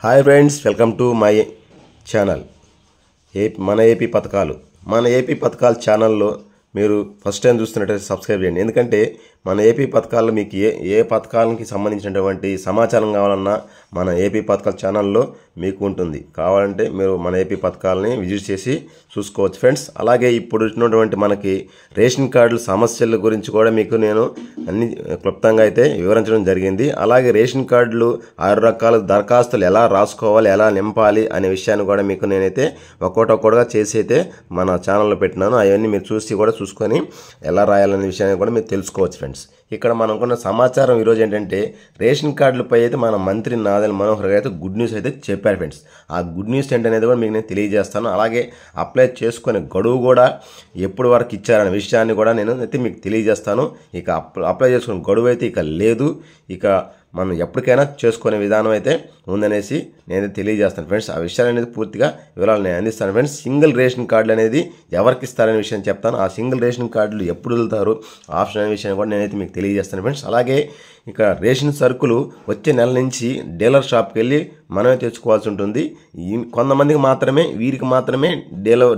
Hi friends, welcome to my channel మన AP పథకాలు ఛానల్లో మీరు ఫస్ట్ టైం చూస్తున్నట్టయితే సబ్స్క్రైబ్ చేయండి. ఎందుకంటే మన ఏపీ పథకాల్లో మీకు ఏ పథకాలకి సంబంధించినటువంటి సమాచారం కావాలన్నా మన ఏపీ పథకాల ఛానల్లో మీకు ఉంటుంది. కావాలంటే మీరు మన ఏపీ పథకాలని విజిట్ చేసి చూసుకోవచ్చు ఫ్రెండ్స్. అలాగే ఇప్పుడు ఉన్నటువంటి మనకి రేషన్ కార్డుల సమస్యల గురించి కూడా మీకు నేను అన్ని క్లుప్తంగా అయితే వివరించడం జరిగింది. అలాగే రేషన్ కార్డులు 6 రకాల దరఖాస్తులు ఎలా రాసుకోవాలి, ఎలా నింపాలి అనే విషయాన్ని కూడా మీకు నేనైతే ఒక్కొక్కటిగా చేసి అయితే మన ఛానల్లో పెట్టినాను. అవన్నీ మీరు చూసుకొని ఎలా రాయాలనే విషయాన్ని కూడా మీరు తెలుసుకోవచ్చు ఫ్రెండ్స్. ఇక్కడ మనకున్న సమాచారం ఈరోజు ఏంటంటే రేషన్ కార్డులపై అయితే మన మంత్రి నాదెళ్ల మనోహర్ గారు అయితే గుడ్ న్యూస్ అయితే చెప్పారు ఫ్రెండ్స్. ఆ గుడ్ న్యూస్ ఏంటనేది కూడా మీకు నేను తెలియజేస్తాను. అలాగే అప్లై చేసుకునే గడువు కూడా ఎప్పుడు వరకు ఇచ్చారనే విషయాన్ని కూడా నేను అయితే మీకు తెలియజేస్తాను. ఇక అప్లై చేసుకునే గడువు అయితే ఇక లేదు, ఇక మనం ఎప్పటికైనా చేసుకునే విధానం అయితే ఉందనేసి నేను తెలియజేస్తాను ఫ్రెండ్స్. ఆ విషయాలు అనేది పూర్తిగా వివరాలు నేను అందిస్తాను ఫ్రెండ్స్. సింగిల్ రేషన్ కార్డులు అనేది ఎవరికి ఇస్తారనే విషయం చెప్తాను. ఆ సింగిల్ రేషన్ కార్డులు ఎప్పుడు వెళ్తారు ఆప్షన్ అనే విషయాన్ని కూడా నేనైతే మీకు తెలియజేస్తాను ఫ్రెండ్స్. అలాగే ఇక రేషన్ సరుకులు వచ్చే నెల నుంచి డీలర్ షాప్కి వెళ్ళి మనమే తెచ్చుకోవాల్సి ఉంటుంది. కొంతమందికి మాత్రమే, వీరికి మాత్రమే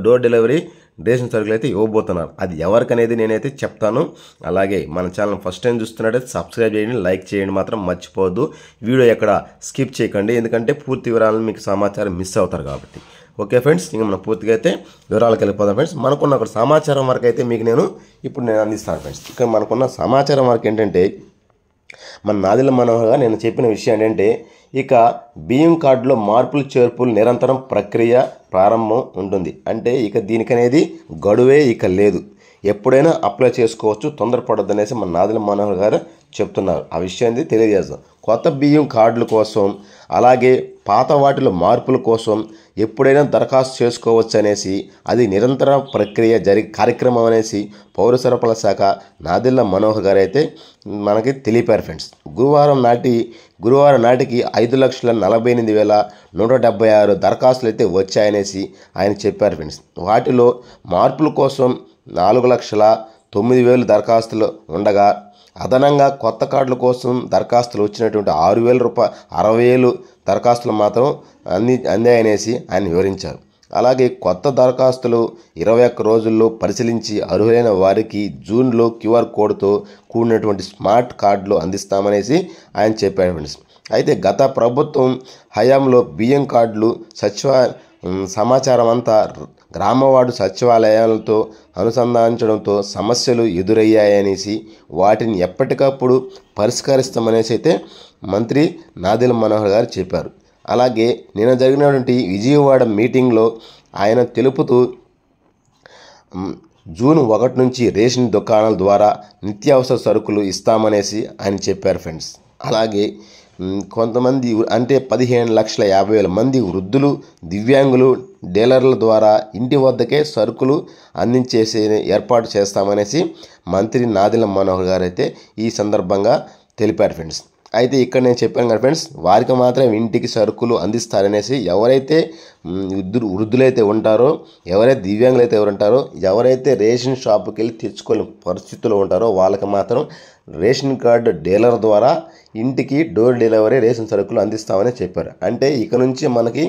డోర్ డెలివరీ రేషన్ సరుకులు అయితే ఇవ్వబోతున్నారు. అది ఎవరికనేది నేనైతే చెప్తాను. అలాగే మన ఛానల్ ఫస్ట్ టైం చూస్తున్నట్టయితే సబ్స్క్రైబ్ చేయండి, లైక్ చేయండి మాత్రం మర్చిపోవద్దు. వీడియో ఎక్కడ స్కిప్ చేయకండి, ఎందుకంటే పూర్తి వివరాలను మీకు సమాచారం మిస్ అవుతారు కాబట్టి. ఓకే ఫ్రెండ్స్, ఇంకా మనం పూర్తిగా అయితే వివరాలకు వెళ్ళిపోదాం ఫ్రెండ్స్. మనకున్న ఒక సమాచారం వరకు అయితే మీకు ఇప్పుడు నేను అందిస్తాను ఫ్రెండ్స్. ఇక మనకున్న సమాచారం వరకు ఏంటంటే మన నాదెళ్ల మనోహర్ గారు నేను చెప్పిన విషయం ఏంటంటే ఇక బియ్యం కార్డులో మార్పులు చేర్పులు నిరంతరం ప్రక్రియ ప్రారంభం ఉంటుంది. అంటే ఇక దీనికనేది గడువే ఇక లేదు, ఎప్పుడైనా అప్లై చేసుకోవచ్చు, తొందరపడొద్దు అనేసి మన నాదెళ్ల మనోహర్ గారు చెప్తున్నారు. ఆ విషయాన్ని తెలియజేస్తాం. కొత్త బియ్యం కార్డుల కోసం అలాగే పాత వాటిలో మార్పుల కోసం ఎప్పుడైనా దరఖాస్తు చేసుకోవచ్చు అనేసి అది నిరంతర ప్రక్రియ కార్యక్రమం అనేసి పౌర సరఫరాల శాఖ నాదెళ్ల మనోహర్ గారు అయితే మనకి తెలిపారు ఫ్రెండ్స్. గురువారం నాటికి 5,48,176 దరఖాస్తులు అయితే వచ్చాయనేసి ఆయన చెప్పారు ఫ్రెండ్స్. వాటిలో మార్పుల కోసం 4,09,000 దరఖాస్తులు ఉండగా అదనంగా కొత్త కార్డుల కోసం దరఖాస్తులు వచ్చినటువంటి 6,000 దరఖాస్తులు మాత్రం అందాయనేసి ఆయన వివరించారు. అలాగే కొత్త దరఖాస్తులు 21 రోజుల్లో పరిశీలించి అర్హులైన వారికి జూన్లో QR కోడ్తో కూడినటువంటి స్మార్ట్ కార్డులు అందిస్తామనేసి ఆయన చెప్పారు ఫ్రెండ్స్. అయితే గత ప్రభుత్వం హయాంలో బియ్యం కార్డులు సమాచారం అంతా గ్రామవార్డు సచివాలయాలతో అనుసంధానించడంతో సమస్యలు ఎదురయ్యాయనేసి వాటిని ఎప్పటికప్పుడు పరిష్కరిస్తామనేసి అయితే మంత్రి నాదెళ్ల మనోహర్ గారు చెప్పారు. అలాగే నిన్న జరిగినటువంటి విజయవాడ మీటింగ్లో ఆయన తెలుపుతూ జూన్ 1 నుంచి రేషన్ దుకాణాల ద్వారా నిత్యావసర సరుకులు ఇస్తామనేసి ఆయన చెప్పారు ఫ్రెండ్స్. అలాగే కొంతమంది అంటే 15,50,000 మంది వృద్ధులు, దివ్యాంగులు డీలర్ల ద్వారా ఇంటి వద్దకే సరుకులు అందించేసే ఏర్పాటు చేస్తామనేసి మంత్రి నాదెళ్ల మనోహర్ గారు అయితే ఈ సందర్భంగా తెలిపారు ఫ్రెండ్స్. అయితే ఇక్కడ నేను చెప్పాను కదా ఫ్రెండ్స్, వారికి మాత్రం ఇంటికి సరుకులు అందిస్తారనేసి. ఎవరైతే వృద్ధులైతే ఉంటారో, ఎవరైతే దివ్యాంగులైతే ఉంటారో, ఎవరైతే రేషన్ షాపుకి వెళ్ళి తెచ్చుకోలేని పరిస్థితుల్లో ఉంటారో వాళ్ళకి మాత్రం రేషన్ కార్డు డీలర్ ద్వారా ఇంటికి డోర్ డెలివరీ రేషన్ సరుకులు అందిస్తామని చెప్పారు. అంటే ఇక నుంచి మనకి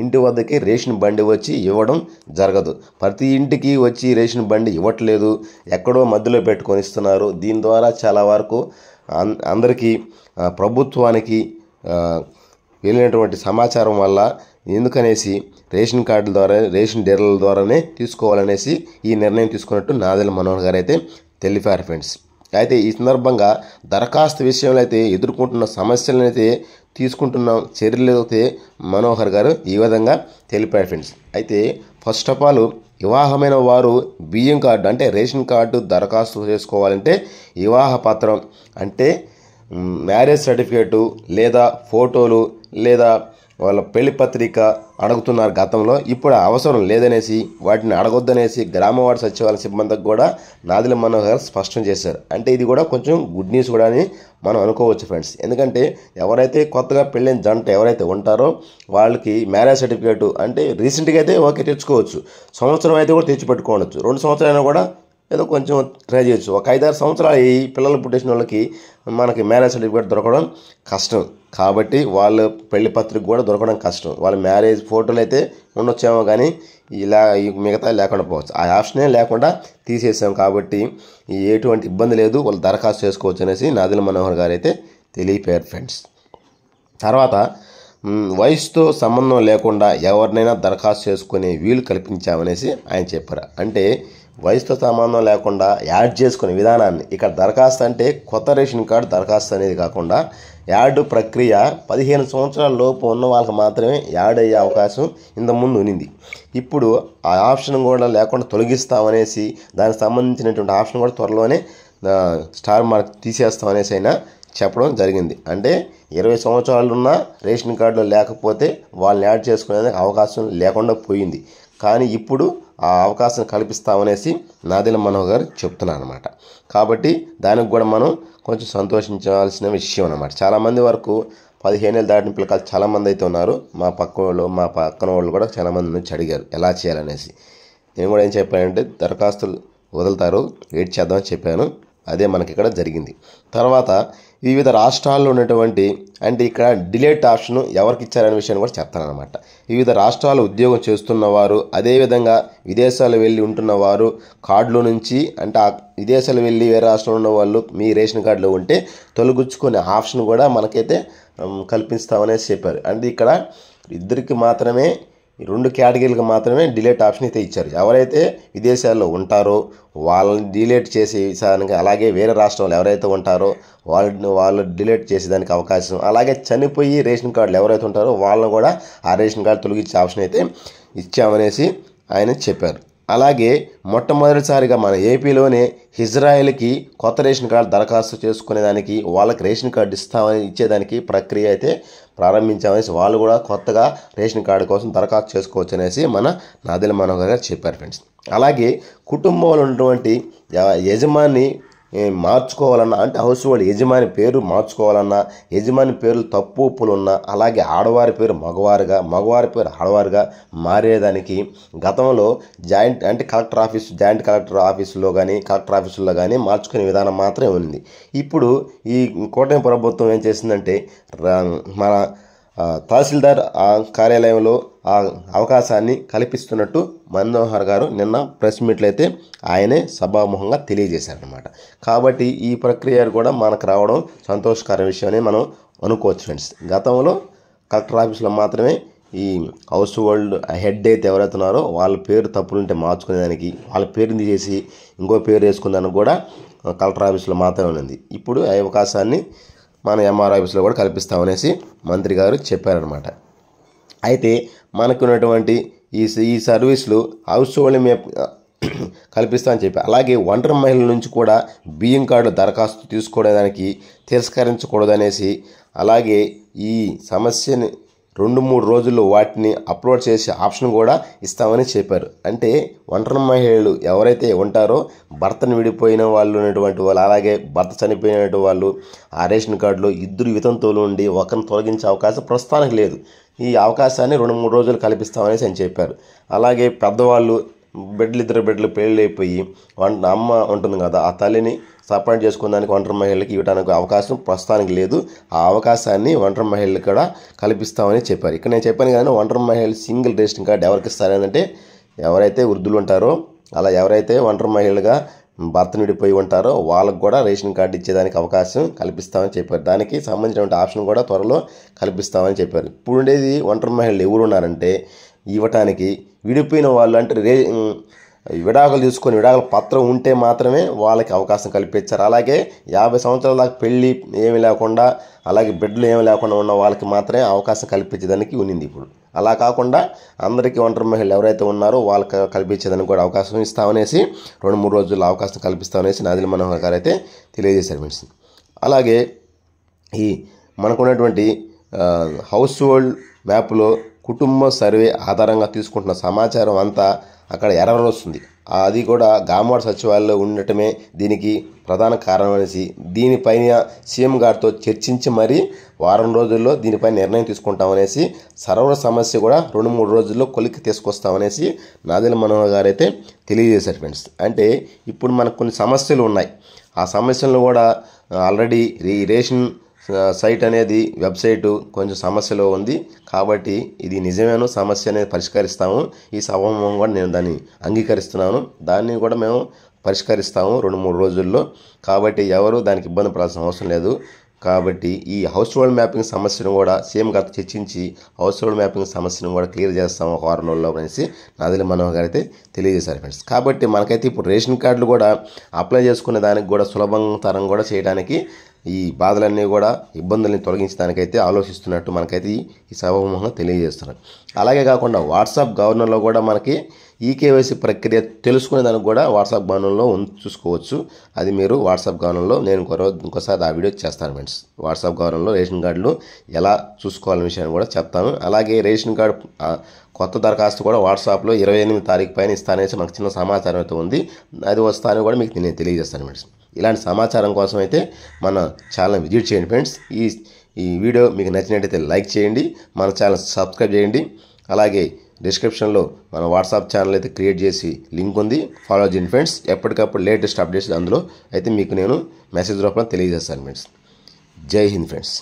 ఇంటి వద్దకి రేషన్ బండి వచ్చి ఇవ్వడం జరగదు. ప్రతి ఇంటికి వచ్చి రేషన్ బండి ఇవ్వట్లేదు, ఎక్కడో మధ్యలో పెట్టుకొని ఇస్తున్నారు. దీని ద్వారా చాలా వరకు అందరికీ ప్రభుత్వానికి వెళ్ళినటువంటి సమాచారం వల్ల ఎందుకనేసి రేషన్ కార్డుల ద్వారా, రేషన్ డీలర్ల ద్వారానే తీసుకోవాలనేసి ఈ నిర్ణయం తీసుకున్నట్టు నాదెళ్ల మనోహర్ గారు అయితే తెలిపారు ఫ్రెండ్స్. అయితే ఈ సందర్భంగా దరఖాస్తు విషయంలో అయితే ఎదుర్కొంటున్న సమస్యలను అయితే తీసుకుంటున్న చర్యలు అయితే మనోహర్ గారు ఈ విధంగా తెలిపారు ఫ్రెండ్స్. అయితే ఫస్ట్ ఆఫ్ ఆల్ వివాహమైన వారు బియ్యం కార్డు అంటే రేషన్ కార్డు దరఖాస్తు చేసుకోవాలంటే వివాహ పత్రం అంటే మ్యారేజ్ సర్టిఫికేటు లేదా ఫోటోలు లేదా వాళ్ళ పెళ్లి పత్రిక అడుగుతున్నారు గతంలో. ఇప్పుడు అవసరం లేదనేసి వాటిని అడగొద్దనేసి గ్రామవార్డు సచివాలయ సిబ్బందికి కూడా నాదెళ్ల మనోహర్ గారు స్పష్టం చేశారు. అంటే ఇది కూడా కొంచెం గుడ్ న్యూస్ కూడా అని మనం అనుకోవచ్చు ఫ్రెండ్స్. ఎందుకంటే ఎవరైతే కొత్తగా పెళ్ళైన జంట ఎవరైతే ఉంటారో వాళ్ళకి మ్యారేజ్ సర్టిఫికేటు అంటే రీసెంట్గా అయితే ఓకే తెచ్చుకోవచ్చు, సంవత్సరం అయితే కూడా తెచ్చి పెట్టుకోవచ్చు, 2 సంవత్సరాలైనా కూడా ఏదో కొంచెం ట్రై చేయొచ్చు. ఒక 5-6 సంవత్సరాలు ఈ పిల్లలు పుట్టేసిన వాళ్ళకి మనకి మ్యారేజ్ సర్టిఫికేట్ దొరకడం కష్టం. కాబట్టి వాళ్ళ పెళ్లి పత్రిక కూడా దొరకడం కష్టం. వాళ్ళ మ్యారేజ్ ఫోటోలు అయితే ఉండొచ్చేమో కానీ ఇలా మిగతా లేకుండా పోవచ్చు. ఆ ఆప్షనే లేకుండా తీసేసాం. కాబట్టి ఎటువంటి ఇబ్బంది లేదు, వాళ్ళు దరఖాస్తు చేసుకోవచ్చు అనేసి నాదెళ్ల మనోహర్ గారు అయితే తెలియపోయారు ఫ్రెండ్స్. తర్వాత వయసుతో సంబంధం లేకుండా ఎవరినైనా దరఖాస్తు చేసుకునే వీలు కల్పించామనేసి ఆయన చెప్పారు. అంటే వయసుతో సంబంధం లేకుండా యాడ్ చేసుకునే విధానాన్ని, ఇక్కడ దరఖాస్తు అంటే కొత్త రేషన్ కార్డు దరఖాస్తు అనేది కాకుండా యాడ్ ప్రక్రియ 15 సంవత్సరాల లోపు ఉన్న వాళ్ళకి మాత్రమే యాడ్ అయ్యే అవకాశం ఇంతకుముందు ఉన్నింది. ఇప్పుడు ఆ ఆప్షన్ కూడా లేకుండా తొలగిస్తామనేసి దానికి సంబంధించినటువంటి ఆప్షన్ కూడా త్వరలోనే స్టార్ మార్క్ తీసేస్తామనేసి అయినా చెప్పడం జరిగింది. అంటే 20 సంవత్సరాలు ఉన్న రేషన్ కార్డులో లేకపోతే వాళ్ళని యాడ్ చేసుకునేందుకు అవకాశం లేకుండా పోయింది. కానీ ఇప్పుడు ఆ అవకాశం కల్పిస్తామనేసి నాదెళ్ల మనోహర్ గారు చెప్తున్నారు అన్నమాట. కాబట్టి దానికి కూడా మనం కొంచెం సంతోషించాల్సిన విషయం అన్నమాట. చాలామంది వరకు 15 ఏళ్ళు దాటిన పిల్లకాయలు చాలామంది అయితే ఉన్నారు. మా పక్కన వాళ్ళు కూడా చాలామంది నుంచి అడిగారు ఎలా చేయాలనేసి. నేను కూడా ఏం చెప్పానంటే దరఖాస్తులు వదులుతారు, వెయిట్ చేద్దామని చెప్పాను. అదే మనకి ఇక్కడ జరిగింది. తర్వాత వివిధ రాష్ట్రాల్లో ఉన్నటువంటి, అంటే ఇక్కడ డిలేట్ ఆప్షన్ ఎవరికి ఇచ్చారనే విషయాన్ని కూడా చెప్తానమాట. వివిధ రాష్ట్రాల్లో ఉద్యోగం చేస్తున్నవారు, అదేవిధంగా విదేశాలు వెళ్ళి ఉంటున్నవారు కార్డులో నుంచి, అంటే ఆ విదేశాలు వెళ్ళి వేరే రాష్ట్రంలో ఉన్న వాళ్ళు మీ రేషన్ కార్డులో ఉంటే తొలగించుకునే ఆప్షన్ కూడా మనకైతే కల్పిస్తామనేసి చెప్పారు. అంటే ఇక్కడ ఇద్దరికి మాత్రమే, 2 కేటగిరీలకు మాత్రమే డిలేట్ ఆప్షన్ అయితే ఇచ్చారు. ఎవరైతే విదేశాల్లో ఉంటారో వాళ్ళని డిలేట్ చేసే విధానికి, అలాగే వేరే రాష్ట్రంలో ఎవరైతే ఉంటారో వాళ్ళు డిలేట్ చేసేదానికి అవకాశం, అలాగే చనిపోయి రేషన్ కార్డులు ఎవరైతే ఉంటారో వాళ్ళని కూడా ఆ రేషన్ కార్డు తొలగించే ఆప్షన్ అయితే ఇచ్చామనేసి ఆయన చెప్పారు. అలాగే మొట్టమొదటిసారిగా మన ఏపీలోనే ఇజ్రాయెల్కి కొత్త రేషన్ కార్డు దరఖాస్తు చేసుకునేదానికి, వాళ్ళకి రేషన్ కార్డు ఇచ్చేదానికి ప్రక్రియ అయితే ప్రారంభించామనేసి వాళ్ళు కూడా కొత్తగా రేషన్ కార్డు కోసం దరఖాస్తు చేసుకోవచ్చు అనేసి మన నాదెళ్ల మనోహర్ గారు చెప్పారు ఫ్రెండ్స్. అలాగే కుటుంబంలో ఉన్నటువంటి యజమాని మార్చుకోవాలన్నా, అంటే హౌస్ హోల్డ్ యజమాని పేరు మార్చుకోవాలన్నా, యజమాని పేర్లు తప్పు ఒప్పులు ఉన్నా, అలాగే ఆడవారి పేరు మగవారుగా, మగవారి పేరు ఆడవారుగా మారేదానికి గతంలో జాయింట్ కలెక్టర్ ఆఫీసులో కానీ కలెక్టర్ ఆఫీసుల్లో కానీ మార్చుకునే విధానం మాత్రమే ఉంది. ఇప్పుడు ఈ కూటమి ప్రభుత్వం ఏం చేసిందంటే మన తహసీల్దార్ కార్యాలయంలో ఆ అవకాశాన్ని కల్పిస్తున్నట్టు మనోహర్ గారు నిన్న ప్రెస్ మీట్లో అయితే ఆయనే సభాముఖంగా తెలియజేశారనమాట. కాబట్టి ఈ ప్రక్రియ కూడా మనకు రావడం సంతోషకర విషయమని మనం అనుకోవచ్చు ఫ్రెండ్స్. గతంలో కలెక్టర్ ఆఫీసులో మాత్రమే ఈ హౌస్ హోల్డ్ హెడ్ అయితే ఎవరైతే ఉన్నారో వాళ్ళ పేరు తప్పులుంటే మార్చుకునేదానికి, వాళ్ళ పేరుని తీసేసి ఇంకో పేరు వేసుకునేదానికి కూడా కలెక్టర్ ఆఫీసులో మాత్రమే ఉంది. ఇప్పుడు ఆ అవకాశాన్ని మన ఎంఆర్ ఆఫీస్లో కూడా కల్పిస్తామనేసి మంత్రి గారు చెప్పారనమాట. అయితే మనకు ఉన్నటువంటి ఈ సర్వీసులు హౌస్ హోల్డ్ కల్పిస్తామని చెప్పి, అలాగే ఒంటరి మహిళల నుంచి కూడా బియ్యం కార్డు దరఖాస్తు తీసుకోవడానికి తిరస్కరించకూడదనేసి, అలాగే ఈ సమస్యని 2-3 రోజుల్లో వాటిని అప్లోడ్ చేసే ఆప్షన్ కూడా ఇస్తామని చెప్పారు. అంటే ఒంటరి మహిళలు ఎవరైతే ఉంటారో భర్తను విడిపోయిన వాళ్ళు ఉన్నటువంటి వాళ్ళు, అలాగే భర్త చనిపోయినటువంటి వాళ్ళు ఆ రేషన్ కార్డులో 2 వితంతువులు ఉండి ఒకరిని తొలగించే అవకాశం ప్రస్తుతానికి లేదు. ఈ అవకాశాన్ని 2-3 రోజులు కల్పిస్తామనేసి అని చెప్పారు. అలాగే పెద్దవాళ్ళు 2 బిడ్డలు పెళ్ళి అయిపోయి అమ్మ ఉంటుంది కదా, ఆ తల్లిని సపరేట్ చేసుకునేదానికి ఒంటరి మహిళలకి ఇవ్వడానికి అవకాశం ప్రస్తుతానికి లేదు. ఆ అవకాశాన్ని ఒంటరి మహిళలకు కూడా కల్పిస్తామని చెప్పారు. ఇక్కడ నేను చెప్పాను కానీ ఒంటరి మహిళలు సింగిల్ రేషన్ కార్డు ఎవరికి ఇస్తారంటే ఎవరైతే వృద్ధులు ఉంటారో, అలా ఎవరైతే ఒంటరి మహిళలుగా భర్తను విడిపోయి ఉంటారో వాళ్ళకు కూడా రేషన్ కార్డు ఇచ్చేదానికి అవకాశం కల్పిస్తామని చెప్పారు. దానికి సంబంధించినటువంటి ఆప్షన్ కూడా త్వరలో కల్పిస్తామని చెప్పారు. ఇప్పుడు ఉండేది ఒంటరి మహిళలు ఎవరు ఉన్నారంటే ఇవ్వటానికి విడిపోయిన వాళ్ళు, అంటే విడాకులు తీసుకొని విడాకుల పత్రం ఉంటే మాత్రమే వాళ్ళకి అవకాశం కల్పించారు. అలాగే 50 సంవత్సరాల దాకా పెళ్ళి ఏమి లేకుండా, అలాగే బిడ్డలు ఏమి లేకుండా ఉన్న వాళ్ళకి మాత్రమే అవకాశం కల్పించేదానికి ఉన్నింది. ఇప్పుడు అలా కాకుండా అందరికీ ఒంటరి మహిళలు ఎవరైతే ఉన్నారో వాళ్ళకి కల్పించేదానికి కూడా అవకాశం ఇస్తామనేసి 2-3 రోజుల్లో అవకాశం కల్పిస్తామనేసి నాదెళ్ల మనోహర్ గారు అయితే తెలియజేశారు ఫ్రెండ్స్. అలాగే ఈ మనకున్నటువంటి హౌస్ హోల్డ్ మ్యాప్లో కుటుంబ సర్వే ఆధారంగా తీసుకుంటున్న సమాచారం అంతా అక్కడ ఎర్రర్ వస్తుంది. అది కూడా గామవాడ సచివాలయంలో ఉండటమే దీనికి ప్రధాన కారణం అనేసి, దీనిపైన సీఎం గారితో చర్చించి మరీ వారం రోజుల్లో దీనిపై నిర్ణయం తీసుకుంటామనేసి, సర్వర్ సమస్య కూడా 2-3 రోజుల్లో కొలిక్కి తీసుకొస్తామనేసి నాదెళ్ల మనోహర్ గారు అయితే తెలియజేశారు ఫ్రెండ్స్. అంటే ఇప్పుడు మనకు కొన్ని సమస్యలు ఉన్నాయి. ఆ సమస్యలను కూడా ఆల్రెడీ ఈ రేషన్ సైట్ అనేది వెబ్సైటు కొంచెం సమస్యలో ఉంది కాబట్టి ఇది నిజమేనో సమస్య అనేది పరిష్కరిస్తాము. ఈ సభాముఖంగా కూడా నేను దాన్ని అంగీకరిస్తున్నాను. దాన్ని కూడా మేము పరిష్కరిస్తాము 2-3 రోజుల్లో. కాబట్టి ఎవరు దానికి ఇబ్బంది పడాల్సిన అవసరం లేదు. కాబట్టి ఈ హౌస్ హోల్డ్ మ్యాపింగ్ సమస్యను కూడా సీఎం గారితో చర్చించి హౌస్ హోల్డ్ మ్యాపింగ్ సమస్యను కూడా క్లియర్ చేస్తాము ఒక వారం రోజుల్లో అనేసి నాదెళ్ల మనోహర్ గారు అయితే తెలియజేశారు ఫ్రెండ్స్. కాబట్టి మనకైతే ఇప్పుడు రేషన్ కార్డులు కూడా అప్లై చేసుకునే దానికి కూడా సులభతరం కూడా చేయడానికి, ఈ బాధలన్నీ కూడా ఇబ్బందుల్ని తొలగించడానికైతే ఆలోచిస్తున్నట్టు మనకైతే ఈ సభాముఖంగా తెలియజేస్తున్నారు. అలాగే కాకుండా వాట్సాప్ గవర్నర్లో కూడా మనకి ఈకేవైసీ ప్రక్రియ తెలుసుకునే దానికి కూడా వాట్సాప్ గవర్నర్లో చూసుకోవచ్చు. అది మీరు వాట్సాప్ గవర్నర్లో నేను ఇంకోసారి ఆ వీడియో చేస్తాను ఫ్రెండ్స్. వాట్సాప్ గవర్నర్లో రేషన్ కార్డులు ఎలా చూసుకోవాలనే విషయాన్ని కూడా చెప్తాను. అలాగే రేషన్ కార్డు కొత్త దరఖాస్తు కూడా వాట్సాప్లో 28 తారీఖు పైన ఇస్తానేసి మనకు చిన్న సమాచారం అయితే ఉంది. అది వస్తానని కూడా మీకు నేను తెలియజేస్తాను ఫ్రెండ్స్. ఇలాంటి సమాచారం కోసం అయితే మన ఛానల్ విజిట్ చేయండి ఫ్రెండ్స్. ఈ వీడియో మీకు నచ్చినట్టయితే లైక్ చేయండి, మన ఛానల్ సబ్స్క్రైబ్ చేయండి. అలాగే డిస్క్రిప్షన్లో మన వాట్సాప్ ఛానల్ అయితే క్రియేట్ చేసి లింక్ ఉంది, ఫాలో చేయండి ఫ్రెండ్స్. ఎప్పటికప్పుడు లేటెస్ట్ అప్డేట్స్ అందులో అయితే మీకు నేను మెసేజ్ రూపంలో తెలియజేస్తాను ఫ్రెండ్స్. జై హింద్ ఫ్రెండ్స్.